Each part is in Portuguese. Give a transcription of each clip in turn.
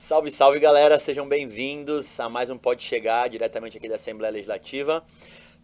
Salve, salve galera, sejam bem-vindos a mais um Pode Chegar, diretamente aqui da Assembleia Legislativa,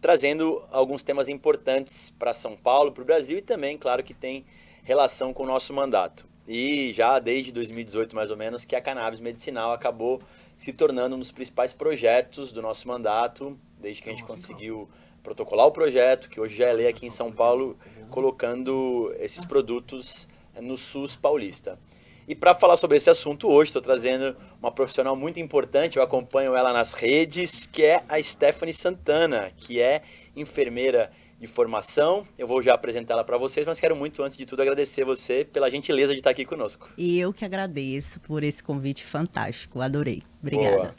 trazendo alguns temas importantes para São Paulo, para o Brasil e também, claro, que tem relação com o nosso mandato. E já desde 2018, mais ou menos, que a cannabis medicinal acabou se tornando um dos principais projetos do nosso mandato, desde que a gente conseguiu protocolar o projeto, que hoje já é lei aqui em São Paulo, colocando esses produtos no SUS paulista. E para falar sobre esse assunto hoje, estou trazendo uma profissional muito importante, eu acompanho ela nas redes, que é a Stephanie Santana, que é enfermeira de formação. Eu vou já apresentar ela para vocês, mas quero muito, antes de tudo, agradecer você pela gentileza de estar aqui conosco. E eu que agradeço por esse convite fantástico, adorei. Obrigada. Boa.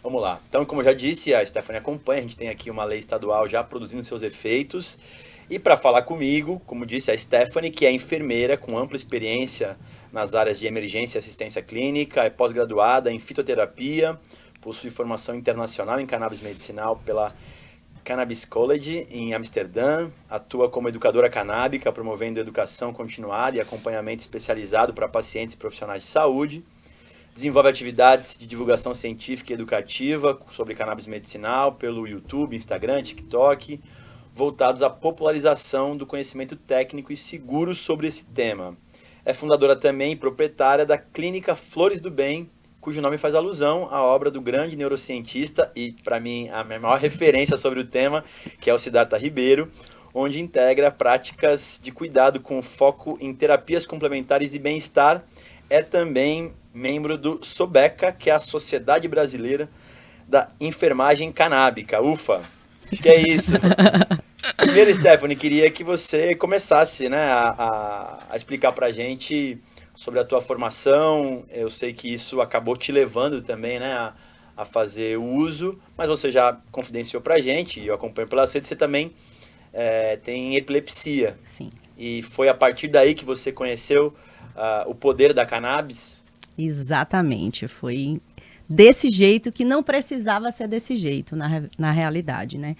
Vamos lá. Então, como eu já disse, a Stephanie acompanha, a gente tem aqui uma lei estadual já produzindo seus efeitos. E para falar comigo, como disse, a Stephanie, que é enfermeira com ampla experiência nas áreas de emergência e assistência clínica, é pós-graduada em fitoterapia, possui formação internacional em cannabis medicinal pela Cannabis College em Amsterdã, atua como educadora canábica, promovendo educação continuada e acompanhamento especializado para pacientes e profissionais de saúde. Desenvolve atividades de divulgação científica e educativa sobre cannabis medicinal pelo YouTube, Instagram, TikTok, voltados à popularização do conhecimento técnico e seguro sobre esse tema. É fundadora também e proprietária da Clínica Flores do Bem, cujo nome faz alusão à obra do grande neurocientista e, para mim, a minha maior referência sobre o tema, que é o Siddhartha Ribeiro, onde integra práticas de cuidado com foco em terapias complementares e bem-estar. É também membro do SOBECA, que é a Sociedade Brasileira da Enfermagem Canábica. Ufa! Acho que é isso. Primeiro, Stephanie, queria que você começasse, né, a explicar pra gente sobre a tua formação. Eu sei que isso acabou te levando também, né, a fazer o uso, mas você já confidenciou pra gente, e eu acompanho pelas redes, você também tem epilepsia. Sim. E foi a partir daí que você conheceu o poder da cannabis? Exatamente, foi desse jeito que não precisava ser desse jeito, na realidade, né?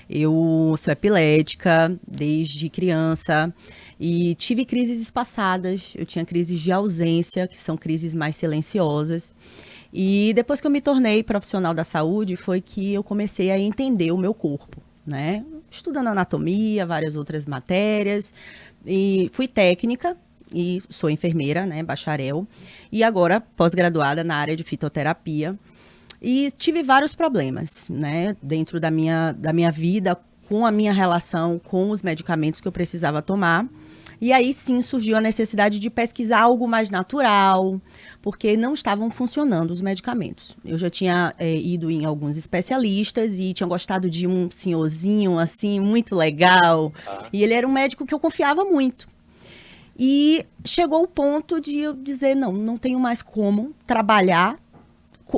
Eu sou epilética desde criança e tive crises espaçadas, eu tinha crises de ausência, que são crises mais silenciosas. E depois que eu me tornei profissional da saúde, foi que eu comecei a entender o meu corpo, né? Estudando anatomia, várias outras matérias, e fui técnica, e sou enfermeira, né, bacharel, e agora pós-graduada na área de fitoterapia. E tive vários problemas, né, dentro da minha vida, com a minha relação com os medicamentos que eu precisava tomar. E aí sim surgiu a necessidade de pesquisar algo mais natural, porque não estavam funcionando os medicamentos. Eu já tinha ido em alguns especialistas e tinha gostado de um senhorzinho, assim, muito legal. E ele era um médico que eu confiava muito. E chegou o ponto de eu dizer, não tenho mais como trabalhar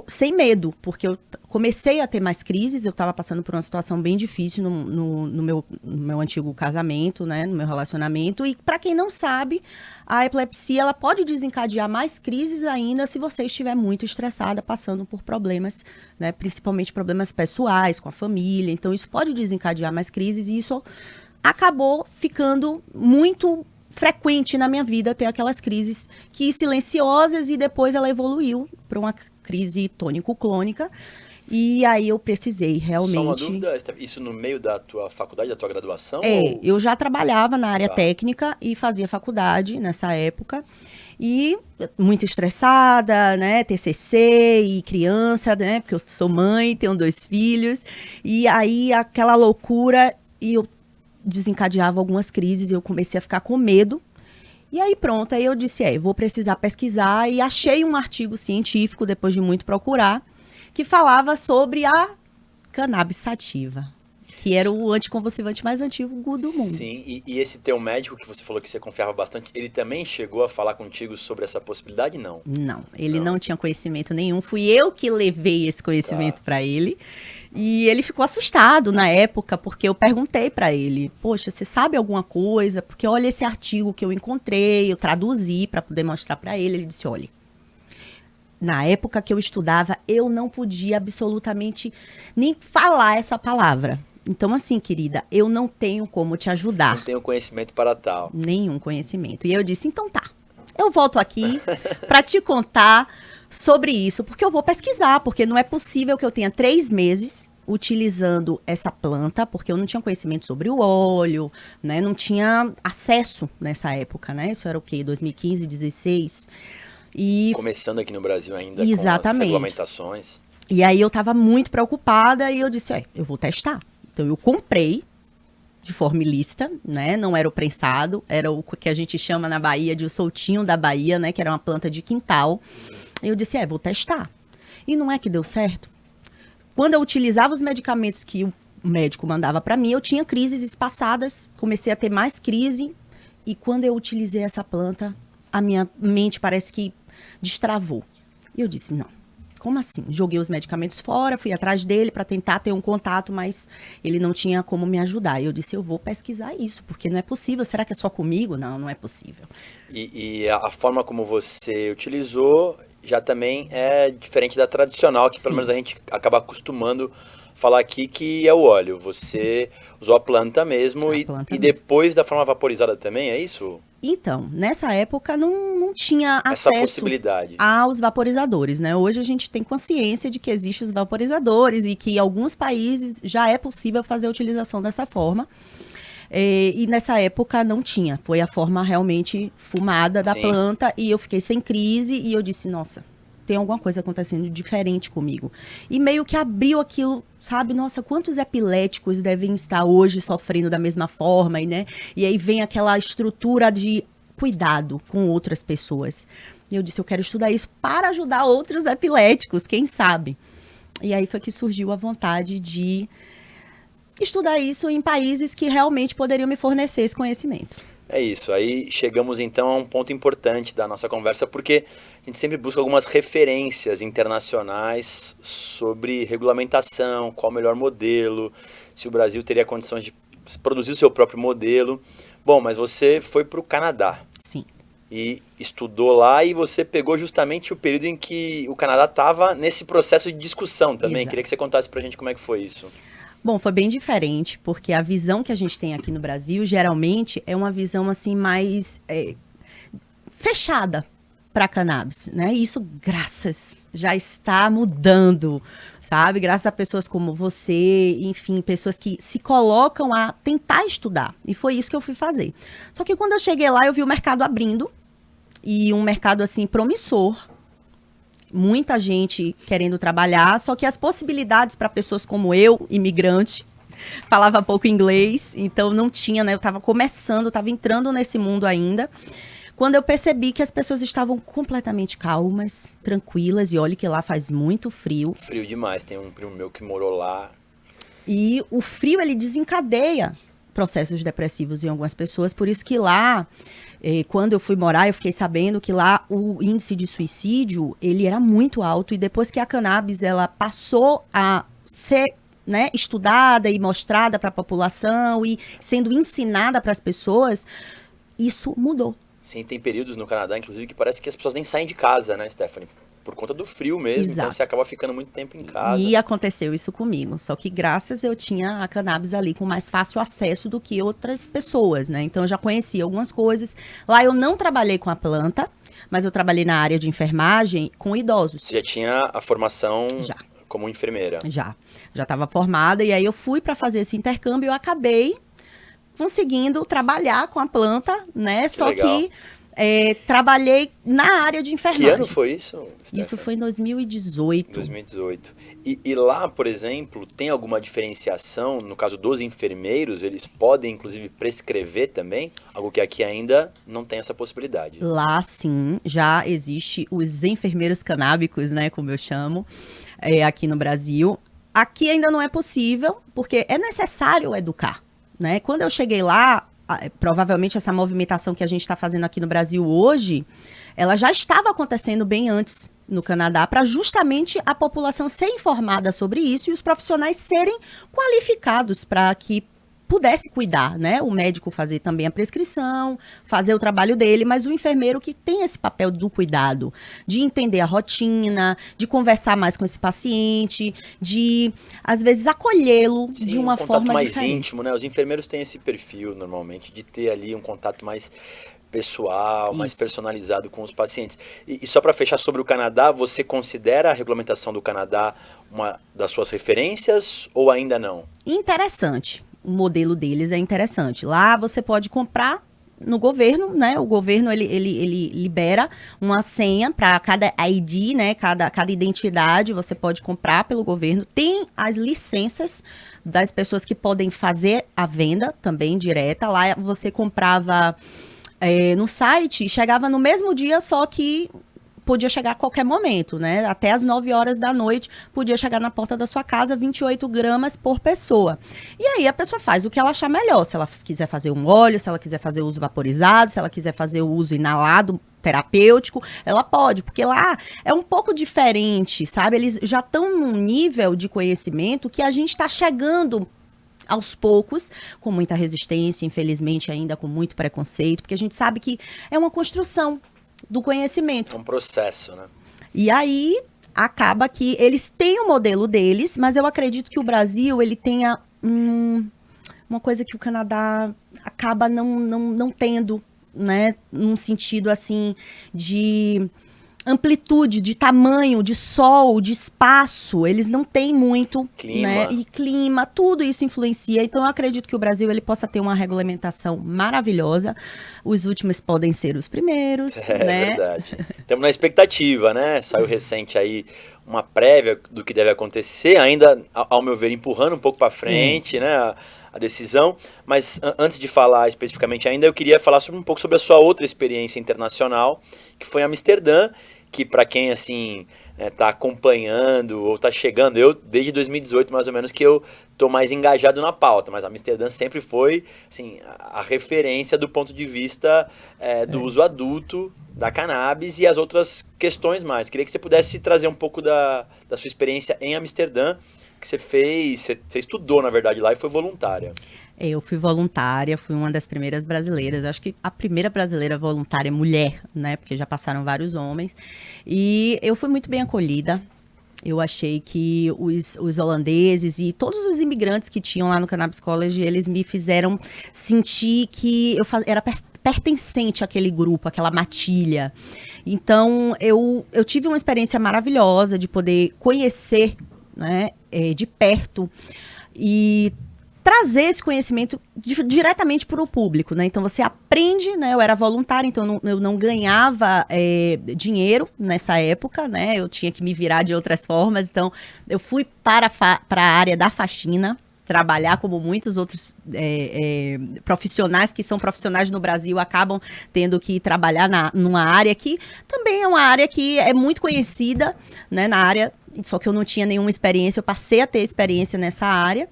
sem medo, porque eu comecei a ter mais crises, eu estava passando por uma situação bem difícil no meu antigo casamento, né, no meu relacionamento, e para quem não sabe, a epilepsia ela pode desencadear mais crises ainda se você estiver muito estressada, passando por problemas, né, principalmente problemas pessoais, com a família, então isso pode desencadear mais crises e isso acabou ficando muito frequente na minha vida ter aquelas crises que silenciosas e depois ela evoluiu para uma crise tônico-clônica e aí eu precisei realmente... Só uma dúvida, isso no meio da tua faculdade, da tua graduação? Ou... eu já trabalhava na área técnica e fazia faculdade nessa época e muito estressada, né, TCC e criança, né, porque eu sou mãe, tenho 2 filhos e aí aquela loucura e eu desencadeava algumas crises e eu comecei a ficar com medo. E aí pronto, aí eu disse, vou precisar pesquisar e achei um artigo científico, depois de muito procurar, que falava sobre a cannabis sativa, que era o anticonvulsivante mais antigo do mundo. Sim, e esse teu médico que você falou que você confiava bastante, ele também chegou a falar contigo sobre essa possibilidade? Não. Não, ele não tinha conhecimento nenhum, fui eu que levei esse conhecimento para ele. E ele ficou assustado na época, porque eu perguntei para ele, poxa, você sabe alguma coisa? Porque olha esse artigo que eu encontrei, eu traduzi para poder mostrar para ele. Ele disse, olha, na época que eu estudava, eu não podia absolutamente nem falar essa palavra. Então, assim, querida, eu não tenho como te ajudar. Não tenho conhecimento para tal. Nenhum conhecimento. E eu disse, então tá, eu volto aqui para te contar sobre isso, porque eu vou pesquisar, porque não é possível que eu tenha 3 meses utilizando essa planta, porque eu não tinha conhecimento sobre o óleo, né? Não tinha acesso nessa época, né? Isso era o quê? 2015, 16. E Começando aqui no Brasil ainda exatamente, com as regulamentações. E aí eu estava muito preocupada e eu disse, eu vou testar. Então eu comprei de forma ilícita, né? Não era o prensado, era o que a gente chama na Bahia de o soltinho da Bahia, né? Que era uma planta de quintal. E eu disse, vou testar. E não é que deu certo. Quando eu utilizava os medicamentos que o médico mandava para mim, eu tinha crises espaçadas, comecei a ter mais crise. E quando eu utilizei essa planta, a minha mente parece que destravou. E eu disse, não. Como assim? Joguei os medicamentos fora, fui atrás dele para tentar ter um contato, mas ele não tinha como me ajudar. Eu disse, eu vou pesquisar isso, porque não é possível. Será que é só comigo? Não, não é possível. E a forma como você utilizou já também é diferente da tradicional, que pelo menos a gente acaba acostumando falar aqui, que é o óleo. Você usou a planta mesmo e depois da forma vaporizada também, é isso? Então, nessa época não tinha essa acesso possibilidade aos vaporizadores, né? Hoje a gente tem consciência de que existem os vaporizadores e que em alguns países já é possível fazer a utilização dessa forma. E nessa época não tinha. Foi a forma realmente fumada da planta e eu fiquei sem crise e eu disse, nossa, tem alguma coisa acontecendo diferente comigo. E meio que abriu aquilo, sabe? Nossa, quantos epiléticos devem estar hoje sofrendo da mesma forma, né? E aí vem aquela estrutura de cuidado com outras pessoas. E eu disse, eu quero estudar isso para ajudar outros epiléticos, quem sabe? E aí foi que surgiu a vontade de estudar isso em países que realmente poderiam me fornecer esse conhecimento. É isso, aí chegamos então a um ponto importante da nossa conversa, porque a gente sempre busca algumas referências internacionais sobre regulamentação, qual o melhor modelo, se o Brasil teria condições de produzir o seu próprio modelo. Bom, mas você foi para o Canadá. Sim. E estudou lá e você pegou justamente o período em que o Canadá estava nesse processo de discussão também. Exato. Queria que você contasse para a gente como é que foi isso. Bom, foi bem diferente, porque a visão que a gente tem aqui no Brasil, geralmente, é uma visão, assim, mais fechada para cannabis, né? E isso, graças, já está mudando, sabe? Graças a pessoas como você, enfim, pessoas que se colocam a tentar estudar. E foi isso que eu fui fazer. Só que quando eu cheguei lá, eu vi o mercado abrindo, e um mercado, assim, promissor. Muita gente querendo trabalhar, só que as possibilidades para pessoas como eu, imigrante, falava pouco inglês, então não tinha, né? Eu estava começando, estava entrando nesse mundo ainda. Quando eu percebi que as pessoas estavam completamente calmas, tranquilas, e olha que lá faz muito frio. Frio demais, tem um primo meu que morou lá. E o frio, ele desencadeia processos depressivos em algumas pessoas, por isso que lá, quando eu fui morar, eu fiquei sabendo que lá o índice de suicídio, ele era muito alto, e depois que a cannabis, ela passou a ser, né, estudada e mostrada para a população e sendo ensinada para as pessoas, isso mudou. Sim, tem períodos no Canadá, inclusive, que parece que as pessoas nem saem de casa, né, Stephanie? Por conta do frio mesmo, Exato. Então você acaba ficando muito tempo em casa. E aconteceu isso comigo, só que graças eu tinha a cannabis ali com mais fácil acesso do que outras pessoas, né? Então eu já conhecia algumas coisas. Lá eu não trabalhei com a planta, mas eu trabalhei na área de enfermagem com idosos. Você já tinha a formação Já. Como enfermeira? Já estava formada, e aí eu fui para fazer esse intercâmbio e eu acabei conseguindo trabalhar com a planta, né? Só legal. que trabalhei na área de enfermagem. Que ano foi isso, Stephanie? Isso foi em 2018. 2018. E lá, por exemplo, tem alguma diferenciação, no caso dos enfermeiros, eles podem, inclusive, prescrever também? Algo que aqui ainda não tem essa possibilidade. Lá, sim, já existe os enfermeiros canábicos, né, como eu chamo, aqui no Brasil. Aqui ainda não é possível, porque é necessário educar, né? Quando eu cheguei lá, provavelmente essa movimentação que a gente está fazendo aqui no Brasil hoje, ela já estava acontecendo bem antes no Canadá, para justamente a população ser informada sobre isso e os profissionais serem qualificados para que pudesse cuidar, né? O médico fazer também a prescrição, fazer o trabalho dele, mas o enfermeiro que tem esse papel do cuidado, de entender a rotina, de conversar mais com esse paciente, de, às vezes, acolhê-lo de uma forma mais diferente. íntimo, né? Os enfermeiros têm esse perfil, normalmente, de ter ali um contato mais pessoal, mais Isso. personalizado com os pacientes. E só para fechar sobre o Canadá, você considera a regulamentação do Canadá uma das suas referências ou ainda não? Interessante. O modelo deles é interessante. Lá você pode comprar no governo, né? O governo ele libera uma senha para cada ID, né? Cada identidade você pode comprar pelo governo. Tem as licenças das pessoas que podem fazer a venda também direta. Lá você comprava no site, chegava no mesmo dia, só que podia chegar a qualquer momento, né? Até às 9 horas da noite, podia chegar na porta da sua casa, 28 gramas por pessoa. E aí a pessoa faz o que ela achar melhor. Se ela quiser fazer um óleo, se ela quiser fazer uso vaporizado, se ela quiser fazer o uso inalado, terapêutico, ela pode, porque lá é um pouco diferente, sabe? Eles já estão num nível de conhecimento que a gente está chegando aos poucos, com muita resistência, infelizmente ainda com muito preconceito, porque a gente sabe que é uma construção do conhecimento. É um processo, né? E aí acaba que eles têm o modelo deles, mas eu acredito que o Brasil ele tenha uma coisa que o Canadá acaba não tendo, né? Num sentido assim de amplitude, de tamanho, de sol, de espaço, eles não têm muito, Clima. né? E clima, tudo isso influencia. Então, eu acredito que o Brasil ele possa ter uma regulamentação maravilhosa. Os últimos podem ser os primeiros, né? É verdade. Estamos na expectativa, né? Saiu recente aí uma prévia do que deve acontecer, ainda, ao meu ver, empurrando um pouco para frente, né? A decisão, mas antes de falar especificamente ainda, eu queria falar um pouco sobre a sua outra experiência internacional, que foi Amsterdã, que para quem assim tá acompanhando ou tá chegando, eu desde 2018 mais ou menos que eu tô mais engajado na pauta, mas Amsterdã sempre foi assim, a referência do ponto de vista do uso adulto da cannabis e as outras questões mais. Queria que você pudesse trazer um pouco da sua experiência em Amsterdã, que você fez, você estudou na verdade lá e foi voluntária. Eu fui voluntária, fui uma das primeiras brasileiras, acho que a primeira brasileira voluntária mulher, né, porque já passaram vários homens, e eu fui muito bem acolhida. Eu achei que os holandeses e todos os imigrantes que tinham lá no Cannabis College, eles me fizeram sentir que eu era pertencente àquele grupo, àquela matilha. Então, eu tive uma experiência maravilhosa de poder conhecer, né, de perto e trazer esse conhecimento diretamente para o público, né? Então você aprende, né? Eu era voluntária, então eu não ganhava dinheiro nessa época, né? Eu tinha que me virar de outras formas, então eu fui para a área da faxina, trabalhar como muitos outros profissionais que são profissionais no Brasil acabam tendo que trabalhar numa área que também é uma área que é muito conhecida, né? Na área, só que eu não tinha nenhuma experiência, eu passei a ter experiência nessa área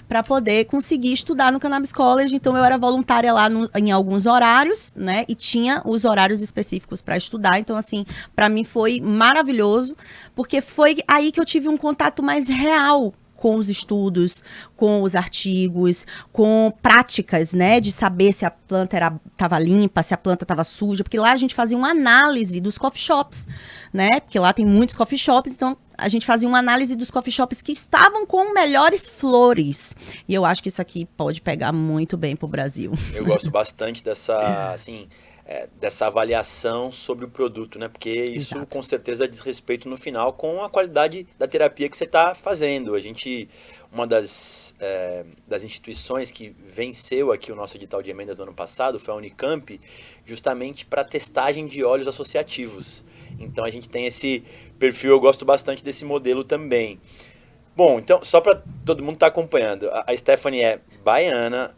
para poder conseguir estudar no Cannabis College. Então, eu era voluntária lá em alguns horários, né? E tinha os horários específicos para estudar. Então, assim, para mim foi maravilhoso, porque foi aí que eu tive um contato mais real com os estudos, com os artigos, com práticas, né, de saber se a planta estava limpa, se a planta estava suja, porque lá a gente fazia uma análise dos coffee shops, né, porque lá tem muitos coffee shops, então a gente fazia uma análise dos coffee shops que estavam com melhores flores, e eu acho que isso aqui pode pegar muito bem pro Brasil. Eu gosto bastante dessa, assim, dessa avaliação sobre o produto, né? Porque isso Exato. com certeza diz respeito no final com a qualidade da terapia que você está fazendo. Uma das instituições que venceu aqui o nosso edital de emendas do ano passado foi a Unicamp, justamente para testagem de óleos associativos. Então a gente tem esse perfil, eu gosto bastante desse modelo também. Bom, então, só para todo mundo estar acompanhando, a Stephanie é baiana,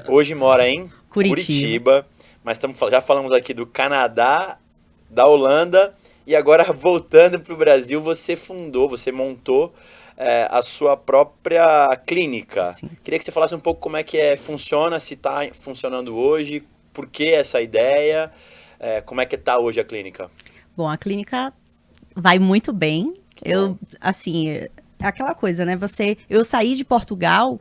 hoje mora em Curitiba, mas já falamos aqui do Canadá, da Holanda, e agora voltando para o Brasil, você montou a sua própria clínica. Sim. Queria que você falasse um pouco como é que funciona, se está funcionando hoje, por que essa ideia, como é que está hoje a clínica? Bom, a clínica vai muito bem. Assim, é aquela coisa, né? Eu saí de Portugal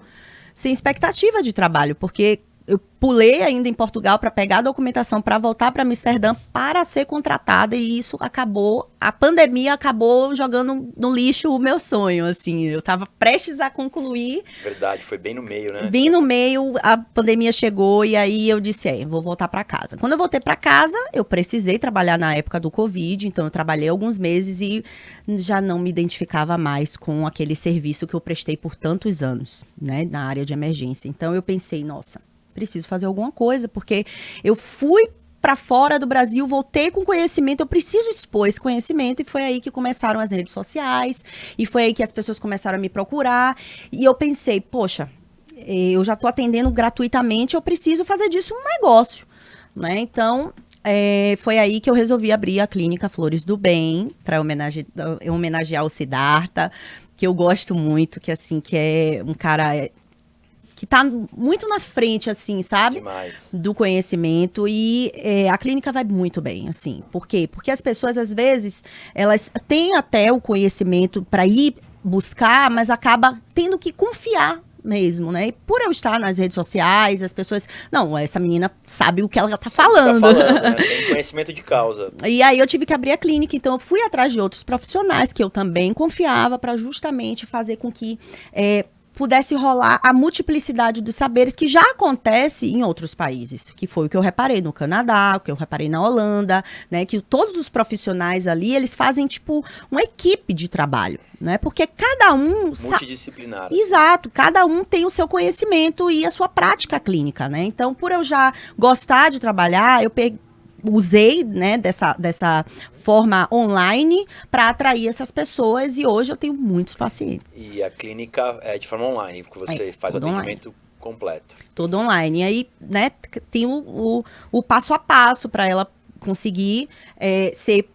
sem expectativa de trabalho, porque eu pulei ainda em Portugal para pegar a documentação para voltar para Amsterdã para ser contratada, e isso acabou, a pandemia acabou jogando no lixo o meu sonho, assim, eu estava prestes a concluir. Verdade, foi bem no meio, né? Bem no meio, a pandemia chegou e aí eu disse, vou voltar para casa. Quando eu voltei para casa, eu precisei trabalhar na época do Covid, então eu trabalhei alguns meses e já não me identificava mais com aquele serviço que eu prestei por tantos anos, né, na área de emergência. Então eu pensei, nossa, preciso fazer alguma coisa, porque eu fui para fora do Brasil, voltei com conhecimento, eu preciso expor esse conhecimento, e foi aí que começaram as redes sociais, e foi aí que as pessoas começaram a me procurar, e eu pensei, poxa, eu já estou atendendo gratuitamente, eu preciso fazer disso um negócio, né? Então, foi aí que eu resolvi abrir a clínica Flores do Bem, para homenagear o Siddhartha, que eu gosto muito, que assim, que é um cara que tá muito na frente, assim, sabe? Demais. Do conhecimento, e a clínica vai muito bem, assim. Por quê? Porque as pessoas, às vezes, elas têm até o conhecimento para ir buscar, mas acaba tendo que confiar mesmo, né? E por eu estar nas redes sociais, as pessoas... Não, essa menina sabe o que ela tá falando. Né? Tem conhecimento de causa. E aí eu tive que abrir a clínica, então eu fui atrás de outros profissionais que eu também confiava para justamente fazer com que pudesse rolar a multiplicidade dos saberes que já acontece em outros países, que foi o que eu reparei no Canadá, o que eu reparei na Holanda, né, que todos os profissionais ali, eles fazem tipo uma equipe de trabalho, né, porque cada um... Multidisciplinar. Exato, cada um tem o seu conhecimento e a sua prática clínica, né, então por eu já gostar de trabalhar, eu usei, né, dessa forma online para atrair essas pessoas, e hoje eu tenho muitos pacientes. E a clínica é de forma online, porque você faz o atendimento completo. Tudo online. E aí, né, tem o passo a passo para ela conseguir ser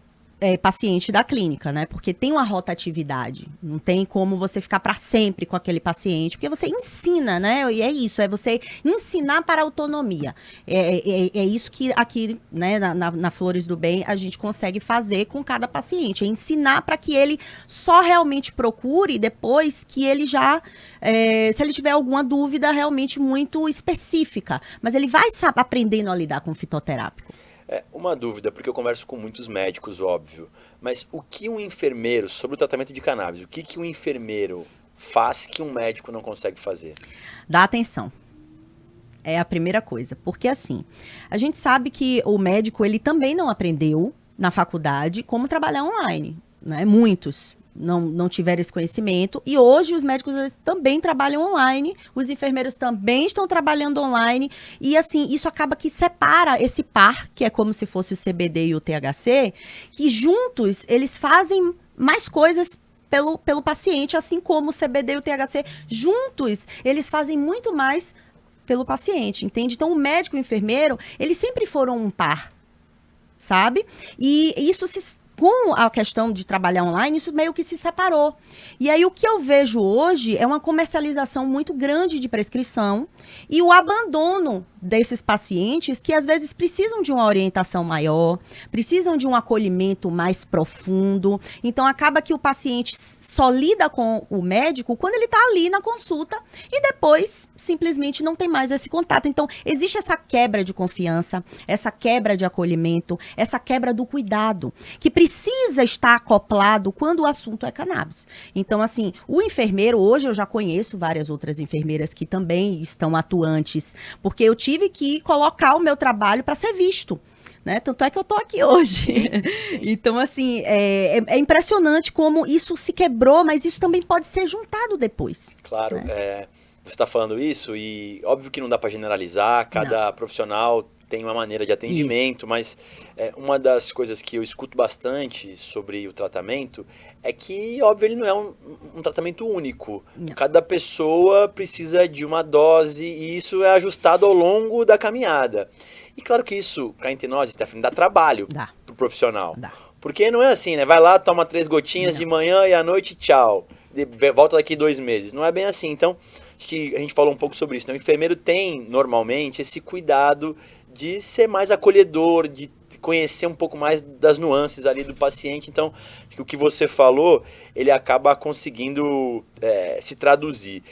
paciente da clínica, né? Porque tem uma rotatividade. Não tem como você ficar para sempre com aquele paciente, porque você ensina, né? E é isso, é você ensinar para a autonomia. É isso que aqui, né, na Flores do Bem, a gente consegue fazer com cada paciente. É ensinar para que ele só realmente procure depois que ele já, se ele tiver alguma dúvida realmente muito específica. Mas ele vai aprendendo a lidar com o fitoterápico. Uma dúvida, porque eu converso com muitos médicos, óbvio, mas o que um enfermeiro, sobre o tratamento de cannabis, o que um enfermeiro faz que um médico não consegue fazer? Dá atenção. É a primeira coisa, porque assim, a gente sabe que o médico, ele também não aprendeu na faculdade como trabalhar online, né? Muitos não tiveram esse conhecimento, e hoje os médicos, eles também trabalham online, os enfermeiros também estão trabalhando online, e assim, isso acaba que separa esse par, que é como se fosse o CBD e o THC, que juntos eles fazem mais coisas pelo paciente, assim como o CBD e o THC juntos, eles fazem muito mais pelo paciente, entende? Então o médico e o enfermeiro, eles sempre foram um par, sabe? E isso com a questão de trabalhar online, isso meio que se separou. E aí o que eu vejo hoje é uma comercialização muito grande de prescrição e o abandono desses pacientes que às vezes precisam de uma orientação maior, precisam de um acolhimento mais profundo. Então acaba que o paciente só lida com o médico quando ele está ali na consulta e depois simplesmente não tem mais esse contato. Então existe essa quebra de confiança, essa quebra de acolhimento, essa quebra do cuidado, que precisa estar acoplado quando o assunto é cannabis. Então assim, o enfermeiro, hoje eu já conheço várias outras enfermeiras que também estão atuantes, porque eu tive que colocar o meu trabalho para ser visto. Né? Tanto é que eu tô aqui hoje. Sim, sim. Então, assim, é impressionante como isso se quebrou, mas isso também pode ser juntado depois. Claro, Né? você está falando isso e óbvio que não dá para generalizar, cada profissional tem uma maneira de atendimento, isso. Mas uma das coisas que eu escuto bastante sobre o tratamento é que, óbvio, ele não é um tratamento único. Não. Cada pessoa precisa de uma dose e isso é ajustado ao longo da caminhada. E claro que isso, cá entre nós, Stephanie, dá trabalho pro profissional. Dá. Porque não é assim, né? Vai lá, toma 3 gotinhas de manhã e à noite, tchau. Volta daqui 2 meses. Não é bem assim. Então, acho que a gente falou um pouco sobre isso, né? O enfermeiro tem, normalmente, esse cuidado de ser mais acolhedor, de conhecer um pouco mais das nuances ali do paciente. Então, acho que o que você falou, ele acaba conseguindo se traduzir.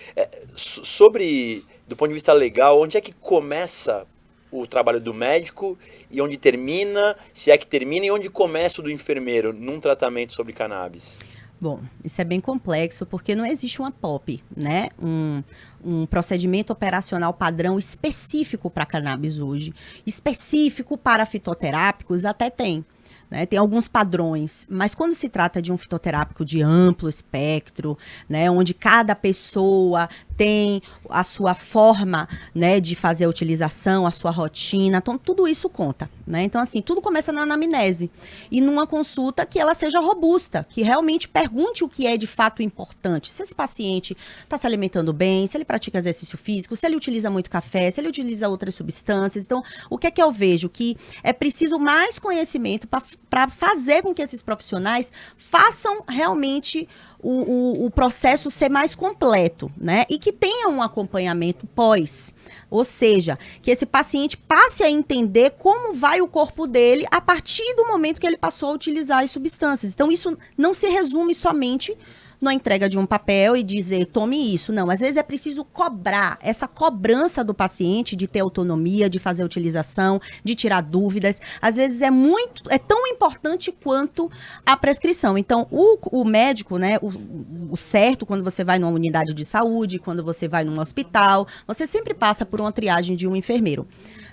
Sobre do ponto de vista legal, onde é que começa o trabalho do médico e onde termina, se é que termina, e onde começa o do enfermeiro num tratamento sobre cannabis? Bom, isso é bem complexo porque não existe uma POP, né? Um procedimento operacional padrão específico para cannabis hoje. Específico para fitoterápicos até tem. Né, tem alguns padrões, mas quando se trata de um fitoterápico de amplo espectro, né, onde cada pessoa tem a sua forma, né, de fazer a utilização, a sua rotina, então tudo isso conta. Né? Então, assim, tudo começa na anamnese e numa consulta que ela seja robusta, que realmente pergunte o que é de fato importante. Se esse paciente está se alimentando bem, se ele pratica exercício físico, se ele utiliza muito café, se ele utiliza outras substâncias. Então, o que é que eu vejo? Que é preciso mais conhecimento para fazer com que esses profissionais façam realmente o processo ser mais completo, né? E que tenha um acompanhamento pós. Ou seja, que esse paciente passe a entender como vai o corpo dele a partir do momento que ele passou a utilizar as substâncias. Então, isso não se resume somente na entrega de um papel e dizer, tome isso. Não, às vezes é preciso cobrar, essa cobrança do paciente de ter autonomia, de fazer a utilização, de tirar dúvidas. Às vezes é tão importante quanto a prescrição. Então, o médico, né, o certo, quando você vai numa unidade de saúde, quando você vai num hospital, você sempre passa por uma triagem de um enfermeiro.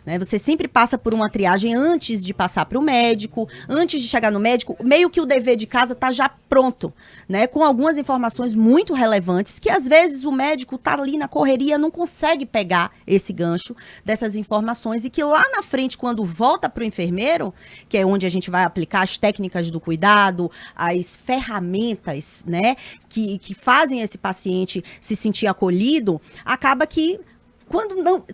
Né? Você sempre passa por uma triagem antes de passar para o médico, antes de chegar no médico, meio que o dever de casa está já pronto, né? Com algumas informações muito relevantes, que às vezes o médico está ali na correria, não consegue pegar esse gancho dessas informações e que lá na frente, quando volta para o enfermeiro, que é onde a gente vai aplicar as técnicas do cuidado, as ferramentas, né, que fazem esse paciente se sentir acolhido, acaba que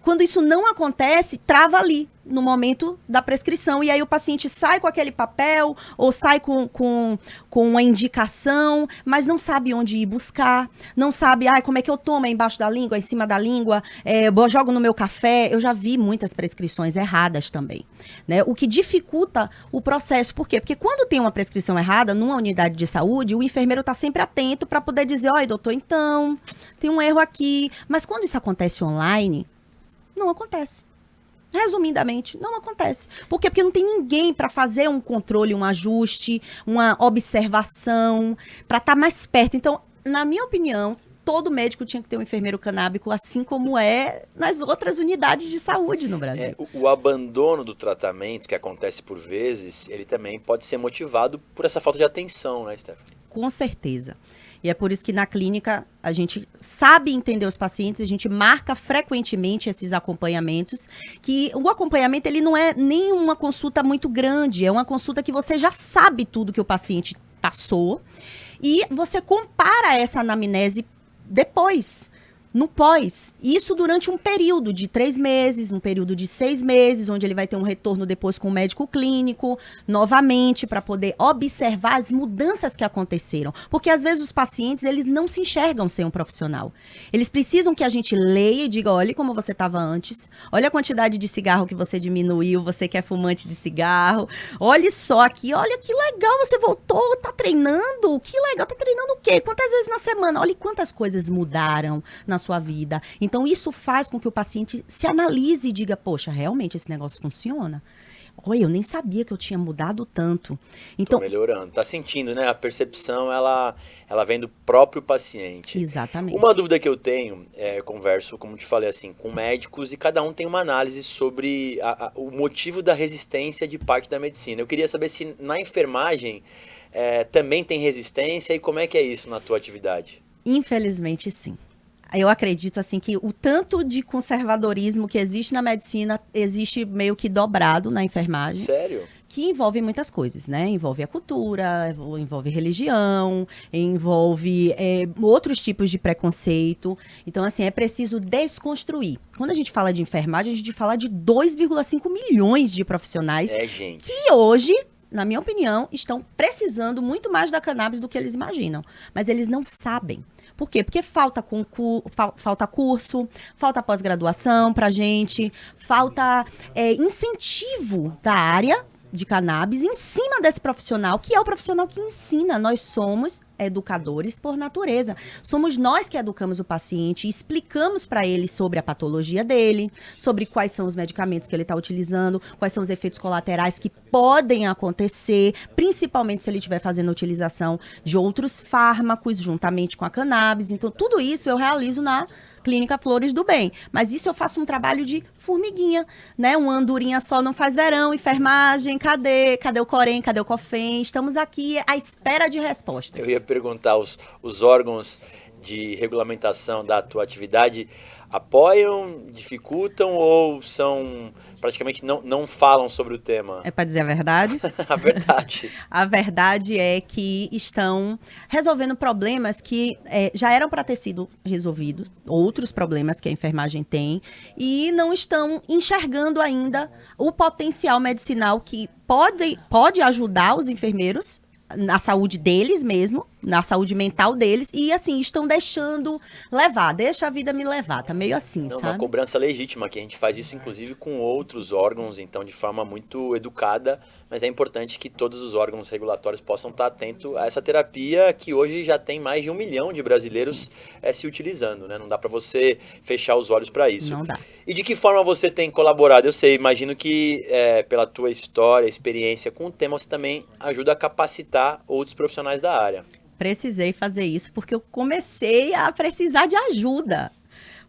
quando isso não acontece, trava ali, no momento da prescrição. E aí o paciente sai com aquele papel ou sai com uma indicação, mas não sabe onde ir buscar, não sabe, como é que eu tomo? É embaixo da língua, é em cima da língua, eu jogo no meu café. Eu já vi muitas prescrições erradas também, né? O que dificulta o processo. Por quê? Porque quando tem uma prescrição errada numa unidade de saúde, o enfermeiro está sempre atento para poder dizer, olha, doutor, então, tem um erro aqui. Mas quando isso acontece online, não acontece. Resumidamente, não acontece. Por quê? Porque não tem ninguém para fazer um controle, um ajuste, uma observação, para estar mais perto. Então, na minha opinião, todo médico tinha que ter um enfermeiro canábico, assim como é nas outras unidades de saúde no Brasil. O abandono do tratamento, que acontece por vezes, ele também pode ser motivado por essa falta de atenção, né, Stephanie? Com certeza. E é por isso que na clínica a gente sabe entender os pacientes, a gente marca frequentemente esses acompanhamentos, que o acompanhamento ele não é nem uma consulta muito grande, é uma consulta que você já sabe tudo que o paciente passou e você compara essa anamnese depois. No pós, isso durante um período de 3 meses, um período de 6 meses, onde ele vai ter um retorno depois com o médico clínico, novamente, para poder observar as mudanças que aconteceram. Porque, às vezes, os pacientes, eles não se enxergam sem um profissional. Eles precisam que a gente leia e diga, olha como você estava antes, olha a quantidade de cigarro que você diminuiu, você que é fumante de cigarro, olha só aqui, olha que legal, você voltou, tá treinando, que legal, tá treinando o quê? Quantas vezes na semana? Olha quantas coisas mudaram na sua vida. Então, isso faz com que o paciente se analise e diga, poxa, realmente esse negócio funciona? Oi, eu nem sabia que eu tinha mudado tanto. Então, tô melhorando. Tá sentindo, né? A percepção, ela vem do próprio paciente. Exatamente. Uma dúvida que eu tenho, eu converso, como te falei assim, com médicos e cada um tem uma análise sobre o motivo da resistência de parte da medicina. Eu queria saber se na enfermagem também tem resistência e como é que é isso na tua atividade? Infelizmente, sim. Eu acredito assim que o tanto de conservadorismo que existe na medicina existe meio que dobrado na enfermagem. Sério? Que envolve muitas coisas, né? Envolve a cultura, envolve religião, envolve outros tipos de preconceito. Então, assim, é preciso desconstruir. Quando a gente fala de enfermagem, a gente fala de 2,5 milhões de profissionais que hoje, na minha opinião, estão precisando muito mais da cannabis do que eles imaginam. Mas eles não sabem. Por quê? Porque falta curso, falta pós-graduação pra gente, falta incentivo da área de cannabis em cima desse profissional, que é o profissional que ensina. Nós somos educadores por natureza. Somos nós que educamos o paciente e explicamos para ele sobre a patologia dele, sobre quais são os medicamentos que ele está utilizando, quais são os efeitos colaterais que podem acontecer, principalmente se ele estiver fazendo a utilização de outros fármacos juntamente com a cannabis. Então, tudo isso eu realizo na Clínica Flores do Bem. Mas isso eu faço um trabalho de formiguinha, né? Uma andorinha só não faz verão, enfermagem, cadê o Corém, cadê o COFEM? Estamos aqui à espera de respostas. Eu ia perguntar, os órgãos de regulamentação da tua atividade apoiam, dificultam ou são praticamente não falam sobre o tema? É para dizer a verdade? A verdade. A verdade é que estão resolvendo problemas que já eram para ter sido resolvidos, outros problemas que a enfermagem tem, e não estão enxergando ainda o potencial medicinal que pode ajudar os enfermeiros na saúde deles mesmo, na saúde mental deles, e assim, estão deixando levar, deixa a vida me levar, tá meio assim, sabe? Uma cobrança legítima, que a gente faz isso inclusive com outros órgãos, então de forma muito educada, mas é importante que todos os órgãos regulatórios possam estar atentos a essa terapia que hoje já tem mais de 1 milhão de brasileiros se utilizando, né? Não dá para você fechar os olhos para isso. Não dá. E de que forma você tem colaborado? Eu sei, imagino que pela tua história, experiência com o tema, você também ajuda a capacitar outros profissionais da área. Precisei fazer isso porque eu comecei a precisar de ajuda.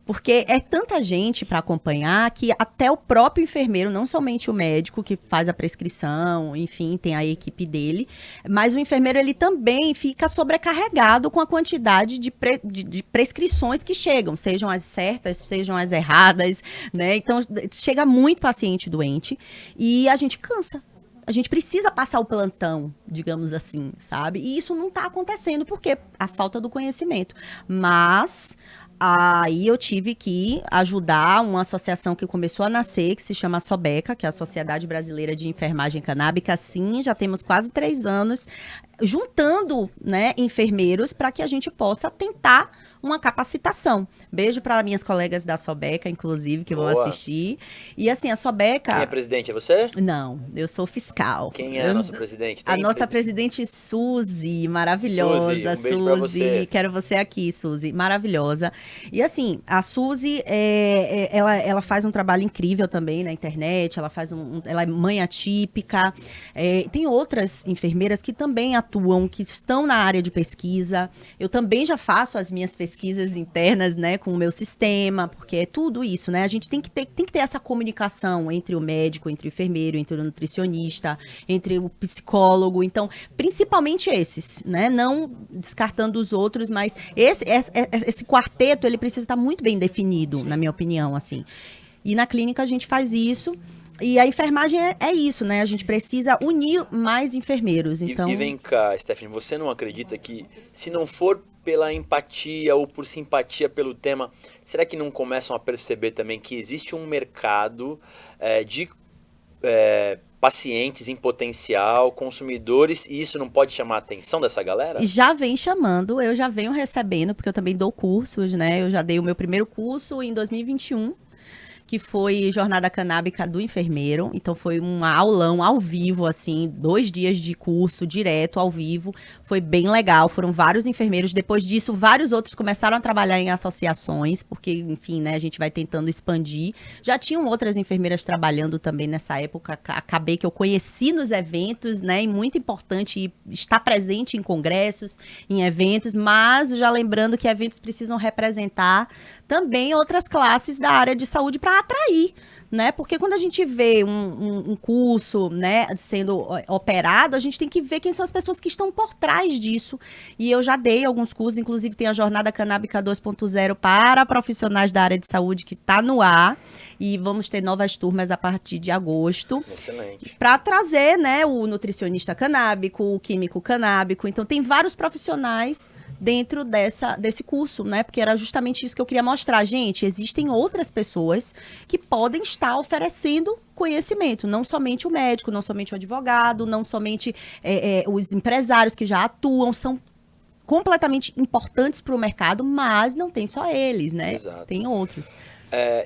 Porque é tanta gente para acompanhar que até o próprio enfermeiro, não somente o médico que faz a prescrição, enfim, tem a equipe dele, mas o enfermeiro ele também fica sobrecarregado com a quantidade de prescrições que chegam, sejam as certas, sejam as erradas, né? Então, chega muito paciente doente e a gente cansa. A gente precisa passar o plantão, digamos assim, sabe? E isso não está acontecendo, porque a falta do conhecimento. Mas aí eu tive que ajudar uma associação que começou a nascer, que se chama Sobeca, que é a Sociedade Brasileira de Enfermagem Canábica. Sim, já temos quase 3 anos, juntando, né, enfermeiros para que a gente possa tentar uma capacitação. Beijo para minhas colegas da Sobeca, inclusive, que vão assistir. E assim, a Sobeca... Quem é presidente? É você? Não, eu sou fiscal. Quem é a nossa presidente? A nossa presidente Suzy, maravilhosa. Suzy, um beijo pra você. Quero você aqui, Suzy, maravilhosa. E assim, a Suzy, ela faz um trabalho incrível também na internet, ela é mãe atípica. Tem outras enfermeiras que também atuam, que estão na área de pesquisa. Eu também já faço as minhas pesquisas internas, né, com o meu sistema, porque é tudo isso, né? A gente tem que ter essa comunicação entre o médico, entre o enfermeiro, entre o nutricionista, entre o psicólogo. Então, principalmente esses, né? Não descartando os outros, mas esse quarteto, ele precisa estar muito bem definido, na minha opinião, assim. E na clínica a gente faz isso. E a enfermagem é isso, né? A gente precisa unir mais enfermeiros. Então... E vem cá, Stephanie, você não acredita que se não for pela empatia ou por simpatia pelo tema, será que não começam a perceber também que existe um mercado de pacientes em potencial, consumidores, e isso não pode chamar a atenção dessa galera? Já vem chamando, eu já venho recebendo, porque eu também dou cursos, né? Eu já dei o meu primeiro curso em 2021, que foi Jornada Canábica do Enfermeiro. Então foi um aulão ao vivo, assim, 2 dias de curso direto ao vivo. Foi bem legal, foram vários enfermeiros. Depois disso, vários outros começaram a trabalhar em associações, porque, enfim, né, a gente vai tentando expandir. Já tinham outras enfermeiras trabalhando também nessa época. Acabei que eu conheci nos eventos, né, e muito importante estar presente em congressos, em eventos, mas já lembrando que eventos precisam representar também outras classes da área de saúde para atrair, né? Porque quando a gente vê um curso, né, sendo operado, a gente tem que ver quem são as pessoas que estão por trás disso. E eu já dei alguns cursos, inclusive tem a Jornada Canábica 2.0 para profissionais da área de saúde que está no ar. E vamos ter novas turmas a partir de agosto. Excelente. Para trazer, né, o nutricionista canábico, o químico canábico. Então tem vários profissionais dentro desse curso, né? Porque era justamente isso que eu queria mostrar. Gente, existem outras pessoas que podem estar oferecendo conhecimento, não somente o médico, não somente o advogado, não somente os empresários que já atuam, são completamente importantes para o mercado, mas não tem só eles, né? Exato. Tem outros.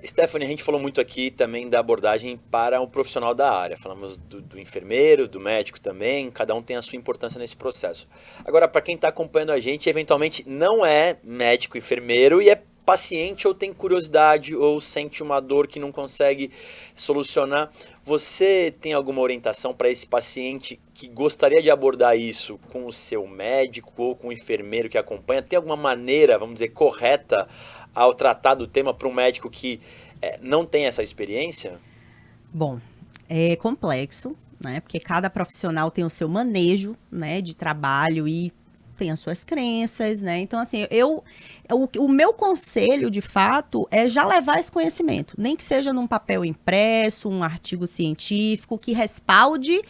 Stephanie, a gente falou muito aqui também da abordagem para um profissional da área. Falamos do enfermeiro, do médico também, cada um tem a sua importância nesse processo. Agora, para quem está acompanhando a gente, eventualmente não é médico, enfermeiro e é paciente ou tem curiosidade ou sente uma dor que não consegue solucionar, você tem alguma orientação para esse paciente que gostaria de abordar isso com o seu médico ou com o enfermeiro que acompanha? Tem alguma maneira, vamos dizer, correta ao tratar do tema para um médico que não tem essa experiência? Bom, é complexo, né? Porque cada profissional tem o seu manejo, né, de trabalho e tem as suas crenças, né? Então, assim, o meu conselho, de fato, é já levar esse conhecimento. Nem que seja num papel impresso, um artigo científico que respalde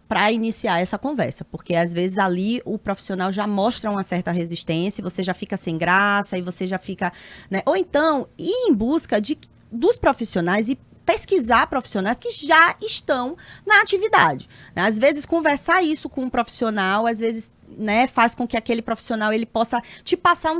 para iniciar essa conversa, porque às vezes ali o profissional já mostra uma certa resistência, você já fica sem graça e você já fica, né? Ou então ir em busca dos profissionais e pesquisar profissionais que já estão na atividade, né? Às vezes conversar isso com um profissional, às vezes, né, faz com que aquele profissional ele possa te passar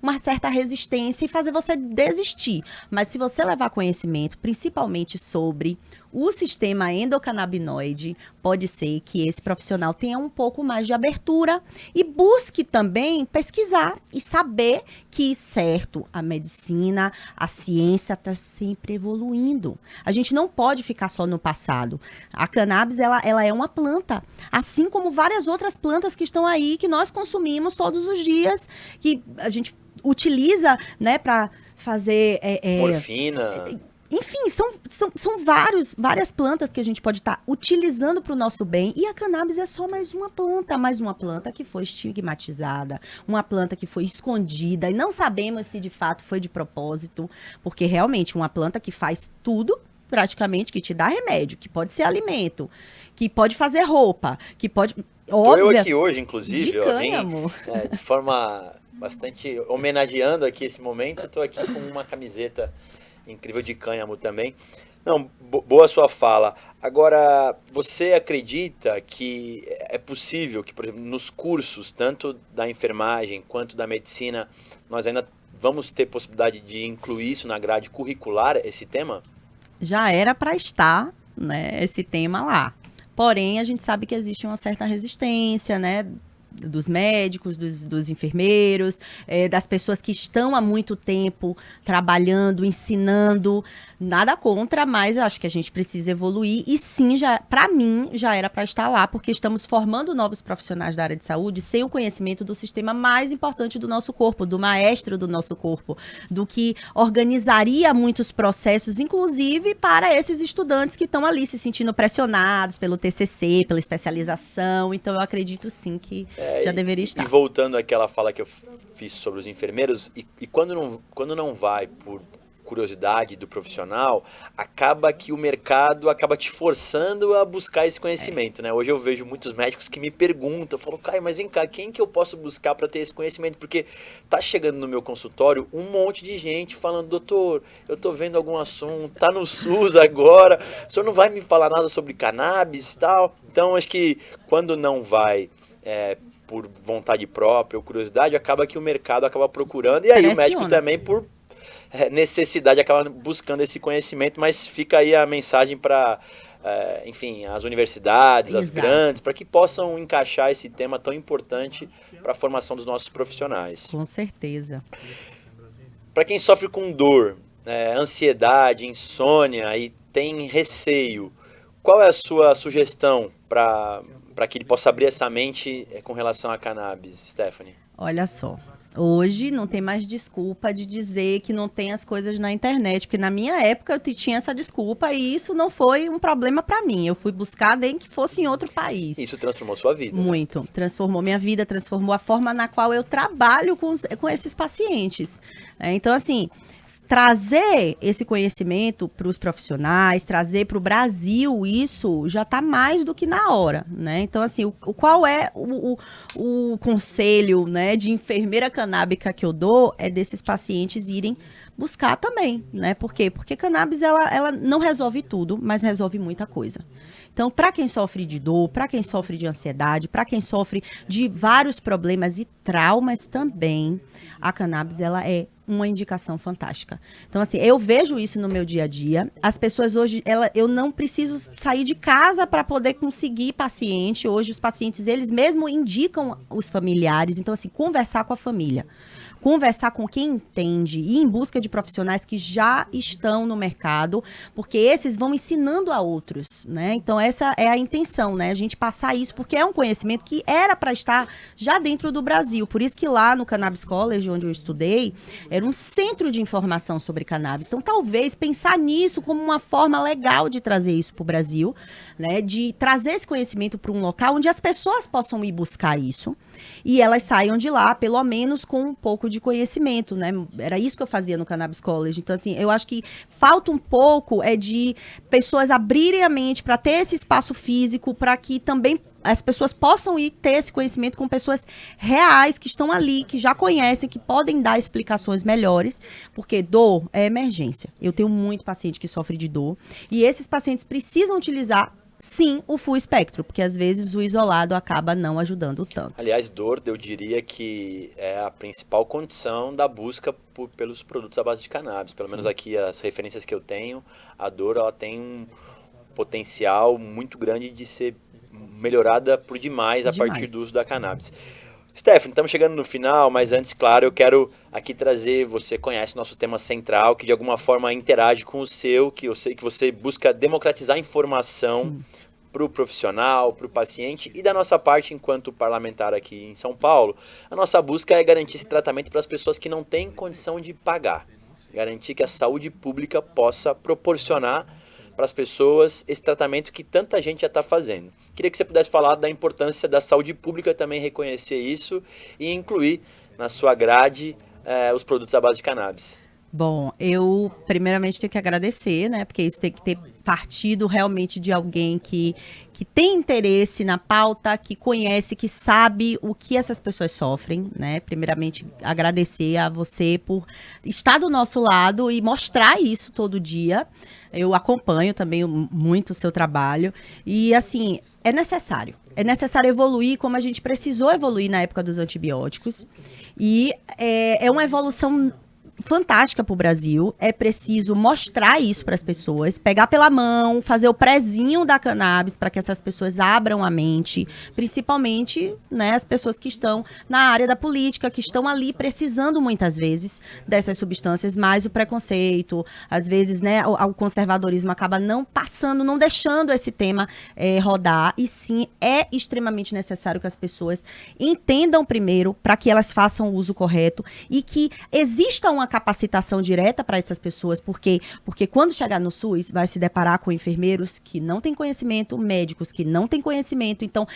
uma certa resistência e fazer você desistir. Mas se você levar conhecimento, principalmente sobre o sistema endocannabinoide, pode ser que esse profissional tenha um pouco mais de abertura e busque também pesquisar e saber que, certo, a medicina, a ciência está sempre evoluindo. A gente não pode ficar só no passado. A cannabis, ela é uma planta, assim como várias outras plantas que estão aí, que nós consumimos todos os dias, que a gente utiliza, né, para fazer... Morfina... Enfim, são várias plantas que a gente pode estar utilizando para o nosso bem. E a cannabis é só mais uma planta que foi estigmatizada, uma planta que foi escondida. E não sabemos se de fato foi de propósito, porque realmente uma planta que faz tudo, praticamente, que te dá remédio, que pode ser alimento, que pode fazer roupa, que pode... Óbvio, eu aqui hoje, inclusive, de cânhamo. De forma bastante homenageando aqui esse momento, estou aqui com uma camiseta incrível de cânhamo também. Não, boa sua fala. Agora, você acredita que é possível que, por exemplo, nos cursos, tanto da enfermagem quanto da medicina, nós ainda vamos ter possibilidade de incluir isso na grade curricular, esse tema? Já era para estar, né, esse tema lá. Porém, a gente sabe que existe uma certa resistência, né, dos médicos, dos enfermeiros, das pessoas que estão há muito tempo trabalhando, ensinando. Nada contra, mas eu acho que a gente precisa evoluir. E sim, para mim, já era para estar lá, porque estamos formando novos profissionais da área de saúde sem o conhecimento do sistema mais importante do nosso corpo, do maestro do nosso corpo, do que organizaria muitos processos, inclusive para esses estudantes que estão ali se sentindo pressionados pelo TCC, pela especialização. Então, eu acredito sim que já deveria estar. E voltando àquela fala que eu fiz sobre os enfermeiros, e quando não vai por curiosidade do profissional, acaba que o mercado acaba te forçando a buscar esse conhecimento, né? Hoje eu vejo muitos médicos que me perguntam, eu falo, Caio, mas vem cá, quem que eu posso buscar para ter esse conhecimento? Porque tá chegando no meu consultório um monte de gente falando, doutor, eu tô vendo algum assunto, tá no SUS agora, o senhor não vai me falar nada sobre cannabis e tal? Então, acho que quando não vai por vontade própria ou curiosidade, acaba que o mercado acaba procurando, e aí o médico também, por necessidade, acaba buscando esse conhecimento, mas fica aí a mensagem para, enfim, as universidades, Exato. As grandes, para que possam encaixar esse tema tão importante para a formação dos nossos profissionais. Com certeza. Para quem sofre com dor, ansiedade, insônia e tem receio, qual é a sua sugestão para que ele possa abrir essa mente com relação à cannabis, Stephanie? Olha só, hoje não tem mais desculpa de dizer que não tem as coisas na internet, porque na minha época eu tinha essa desculpa e isso não foi um problema para mim. Eu fui buscar nem que fosse em outro país. Isso transformou sua vida? Muito. Né? Transformou minha vida, transformou a forma na qual eu trabalho com esses pacientes. Então, assim, trazer esse conhecimento para os profissionais, trazer para o Brasil, isso já está mais do que na hora, né? Então, assim, qual é o conselho, né, de enfermeira canábica que eu dou é desses pacientes irem buscar também, né? Por quê? Porque cannabis, ela não resolve tudo, mas resolve muita coisa. Então, para quem sofre de dor, para quem sofre de ansiedade, para quem sofre de vários problemas e traumas também, a cannabis, ela é uma indicação fantástica. Então, assim, eu vejo isso no meu dia a dia. As pessoas hoje, eu não preciso sair de casa para poder conseguir paciente. Hoje, os pacientes, eles mesmo indicam os familiares. Então, assim, conversar com a família. Conversar com quem entende e ir em busca de profissionais que já estão no mercado, porque esses vão ensinando a outros, né? Então, essa é a intenção, né? A gente passar isso, porque é um conhecimento que era para estar já dentro do Brasil. Por isso que lá no Cannabis College, onde eu estudei, era um centro de informação sobre cannabis. Então, talvez pensar nisso como uma forma legal de trazer isso para o Brasil, né? De trazer esse conhecimento para um local onde as pessoas possam ir buscar isso e elas saiam de lá, pelo menos, com um pouco de conhecimento, né? Era isso que eu fazia no Cannabis College. Então, assim, eu acho que falta um pouco de pessoas abrirem a mente para ter esse espaço físico, para que também as pessoas possam ir ter esse conhecimento com pessoas reais que estão ali, que já conhecem, que podem dar explicações melhores, porque dor é emergência. Eu tenho muito paciente que sofre de dor e esses pacientes precisam utilizar, sim, o full espectro, porque às vezes o isolado acaba não ajudando tanto. Aliás, dor, eu diria que é a principal condição da busca pelos produtos à base de cannabis. Pelo menos aqui, as referências que eu tenho, a dor ela tem um potencial muito grande de ser melhorada por demais a partir do uso da cannabis. Stephanie, estamos chegando no final, mas antes, claro, eu quero aqui trazer, você conhece nosso tema central, que de alguma forma interage com o seu, que eu sei que você busca democratizar a informação para o profissional, para o paciente, e da nossa parte, enquanto parlamentar aqui em São Paulo, a nossa busca é garantir esse tratamento para as pessoas que não têm condição de pagar. Garantir que a saúde pública possa proporcionar para as pessoas esse tratamento que tanta gente já está fazendo. Queria que você pudesse falar da importância da saúde pública também reconhecer isso e incluir na sua grade os produtos à base de cannabis. Bom, eu primeiramente tenho que agradecer, né? Porque isso tem que ter partido realmente de alguém que tem interesse na pauta, que conhece, que sabe o que essas pessoas sofrem, né? Primeiramente, agradecer a você por estar do nosso lado e mostrar isso todo dia. Eu acompanho também muito o seu trabalho e, assim, é necessário. É necessário evoluir como a gente precisou evoluir na época dos antibióticos e é uma evolução fantástica para o Brasil. É preciso mostrar isso para as pessoas, pegar pela mão, fazer o prezinho da cannabis para que essas pessoas abram a mente, principalmente, né, as pessoas que estão na área da política, que estão ali precisando muitas vezes dessas substâncias, mas o preconceito, às vezes, né, o conservadorismo acaba não passando, não deixando esse tema rodar, e sim, é extremamente necessário que as pessoas entendam primeiro para que elas façam o uso correto e que exista uma capacitação direta para essas pessoas, porque quando chegar no SUS, vai se deparar com enfermeiros que não têm conhecimento, médicos que não têm conhecimento. Então,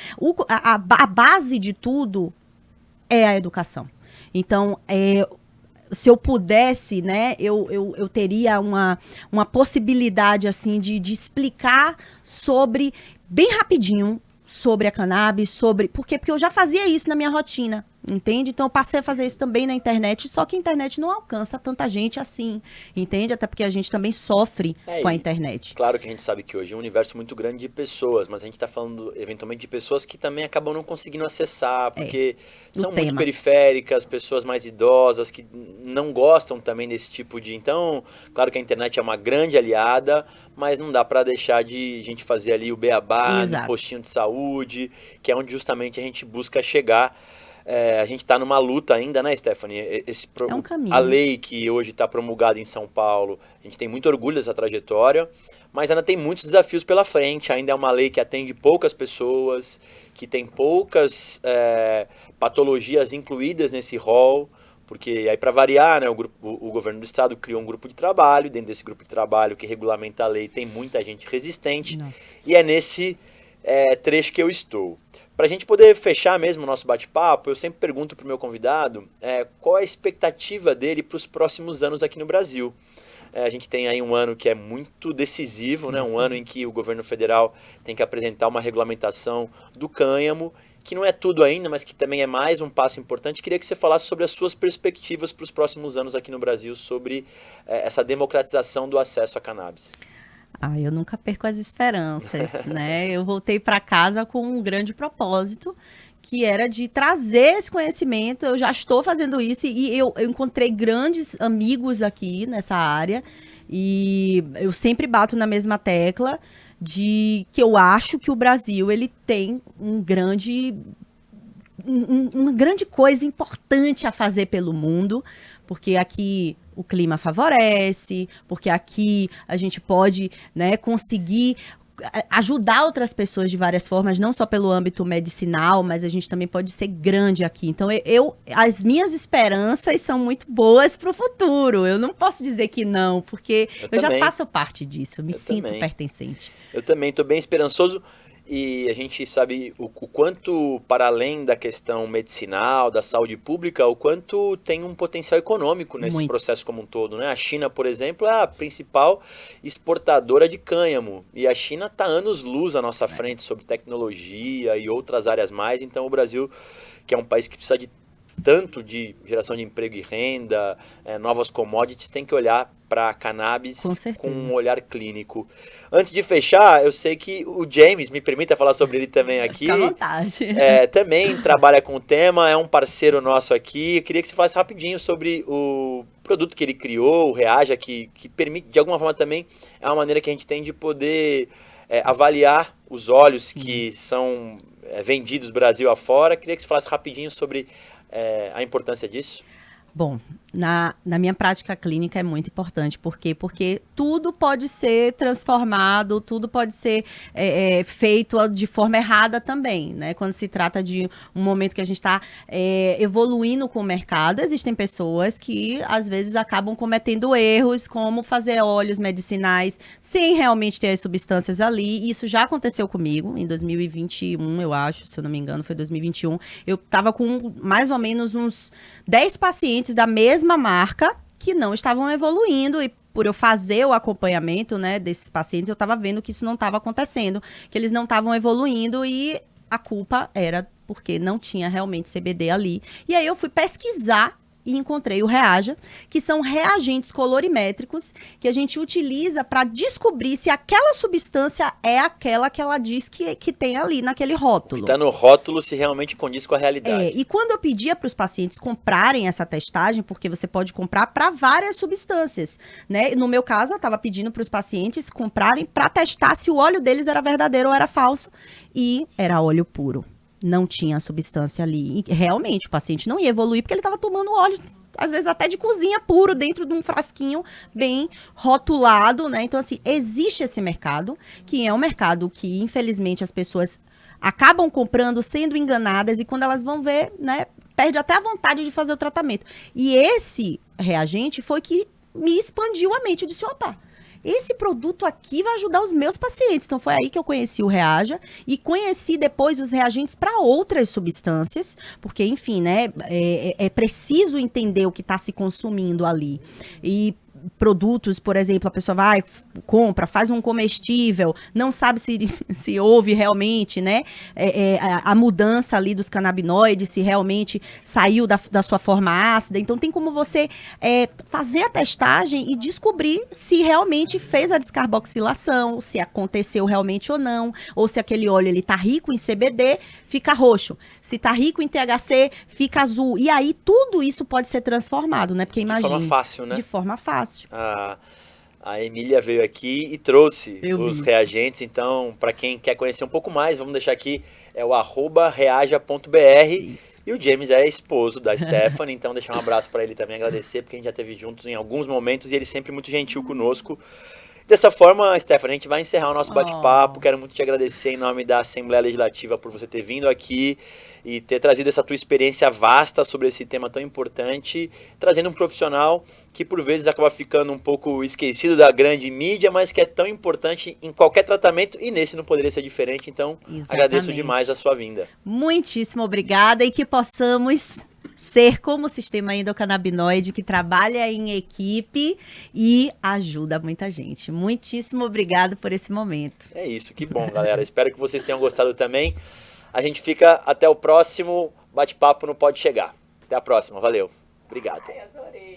a base de tudo é a educação. Então, se eu pudesse, né, eu teria uma possibilidade, assim, de explicar sobre, bem rapidinho, sobre a cannabis, porque eu já fazia isso na minha rotina. Entende? Então eu passei a fazer isso também na internet, só que a internet não alcança tanta gente assim, entende? Até porque a gente também sofre com a internet. Claro que a gente sabe que hoje é um universo muito grande de pessoas, mas a gente está falando eventualmente de pessoas que também acabam não conseguindo acessar, porque são muito periféricas, pessoas mais idosas que não gostam também desse tipo de... Então, claro que a internet é uma grande aliada, mas não dá para deixar de a gente fazer ali o beabá, no postinho de saúde, que é onde justamente a gente busca chegar. A gente está numa luta ainda, né, Stephanie? É um caminho. A lei que hoje está promulgada em São Paulo, a gente tem muito orgulho dessa trajetória, mas ainda tem muitos desafios pela frente. Ainda é uma lei que atende poucas pessoas, que tem poucas patologias incluídas nesse rol, porque aí, para variar, né, o governo do estado criou um grupo de trabalho, dentro desse grupo de trabalho que regulamenta a lei tem muita gente resistente. Nossa. E é nesse trecho que eu estou. Para a gente poder fechar mesmo o nosso bate-papo, eu sempre pergunto para o meu convidado qual é a expectativa dele para os próximos anos aqui no Brasil. A gente tem aí um ano que é muito decisivo, né? Um ano em que o governo federal tem que apresentar uma regulamentação do cânhamo, que não é tudo ainda, mas que também é mais um passo importante. Queria que você falasse sobre as suas perspectivas para os próximos anos aqui no Brasil, sobre essa democratização do acesso à cannabis. Eu nunca perco as esperanças, né? Eu voltei para casa com um grande propósito, que era de trazer esse conhecimento. Eu já estou fazendo isso e eu encontrei grandes amigos aqui nessa área e eu sempre bato na mesma tecla de que eu acho que o Brasil ele tem uma grande coisa importante a fazer pelo mundo, porque aqui o clima favorece, porque aqui a gente pode, né, conseguir ajudar outras pessoas de várias formas, não só pelo âmbito medicinal, mas a gente também pode ser grande aqui. Então, as minhas esperanças são muito boas para o futuro. Eu não posso dizer que não, porque eu já faço parte disso, me sinto pertencente. Eu também estou bem esperançoso. E a gente sabe o quanto, para além da questão medicinal, da saúde pública, o quanto tem um potencial econômico nesse processo como um todo, né? A China, por exemplo, é a principal exportadora de cânhamo. E a China está anos-luz à nossa frente sobre tecnologia e outras áreas mais. Então, o Brasil, que é um país que precisa de tanto de geração de emprego e renda, novas commodities, tem que olhar para a cannabis com um olhar clínico. Antes de fechar, eu sei que o James, me permita falar sobre ele também aqui. Fica à vontade. Também trabalha com o tema, é um parceiro nosso aqui. Eu queria que você falasse rapidinho sobre o produto que ele criou, o Reaja, que permite, de alguma forma também, é uma maneira que a gente tem de poder avaliar os óleos que são vendidos Brasil afora. Queria que você falasse rapidinho sobre a importância disso. Bom, na minha prática clínica é muito importante. Por quê? Porque tudo pode ser transformado, tudo pode ser feito de forma errada também, né? Quando se trata de um momento que a gente está evoluindo com o mercado, existem pessoas que, às vezes, acabam cometendo erros, como fazer óleos medicinais sem realmente ter as substâncias ali. Isso já aconteceu comigo em 2021, eu acho, se eu não me engano, foi 2021. Eu estava com mais ou menos uns 10 pacientes da mesma marca que não estavam evoluindo e por eu fazer o acompanhamento, né, desses pacientes, eu estava vendo que isso não estava acontecendo, que eles não estavam evoluindo e a culpa era porque não tinha realmente CBD ali. E aí eu fui pesquisar e encontrei o Reaja, que são reagentes colorimétricos que a gente utiliza para descobrir se aquela substância é aquela que ela diz que tem ali naquele rótulo. Está no rótulo se realmente condiz com a realidade. E quando eu pedia para os pacientes comprarem essa testagem, porque você pode comprar para várias substâncias, né? No meu caso, eu estava pedindo para os pacientes comprarem para testar se o óleo deles era verdadeiro ou era falso, e era óleo puro. Não tinha substância ali. E realmente, o paciente não ia evoluir porque ele estava tomando óleo, às vezes até de cozinha puro, dentro de um frasquinho bem rotulado, né? Então, assim, existe esse mercado, que é um mercado que, infelizmente, as pessoas acabam comprando, sendo enganadas, e quando elas vão ver, né, perde até a vontade de fazer o tratamento. E esse reagente foi que me expandiu a mente. Eu disse, opa, esse produto aqui vai ajudar os meus pacientes. Então, foi aí que eu conheci o Reaja e conheci depois os reagentes para outras substâncias, porque, enfim, né, é preciso entender o que está se consumindo ali. E produtos, por exemplo, a pessoa vai, compra, faz um comestível, não sabe se houve realmente, né, a mudança ali dos canabinoides, se realmente saiu da sua forma ácida. Então, tem como você fazer a testagem e descobrir se realmente fez a descarboxilação, se aconteceu realmente ou não, ou se aquele óleo ele tá rico em CBD, fica roxo. Se tá rico em THC, fica azul. E aí, tudo isso pode ser transformado, né? Porque imagina. De forma fácil, né? De forma fácil. A Emília veio aqui e trouxe os reagentes. Então, para quem quer conhecer um pouco mais, vamos deixar aqui, é o @reaja.br. E o James é esposo da Stephanie, então deixar um abraço para ele também, agradecer, porque a gente já esteve juntos em alguns momentos e ele sempre muito gentil conosco. Dessa forma, Stephanie, a gente vai encerrar o nosso bate-papo. Quero muito te agradecer em nome da Assembleia Legislativa por você ter vindo aqui e ter trazido essa tua experiência vasta sobre esse tema tão importante, trazendo um profissional que por vezes acaba ficando um pouco esquecido da grande mídia, mas que é tão importante em qualquer tratamento e nesse não poderia ser diferente. Então, agradeço demais a sua vinda. Muitíssimo obrigada e que possamos ser como o sistema endocannabinoide que trabalha em equipe e ajuda muita gente. Muitíssimo obrigado por esse momento. É isso, que bom, galera. Espero que vocês tenham gostado também. A gente fica até o próximo bate-papo no Pode Chegar. Até a próxima, valeu. Obrigado. Ai, adorei.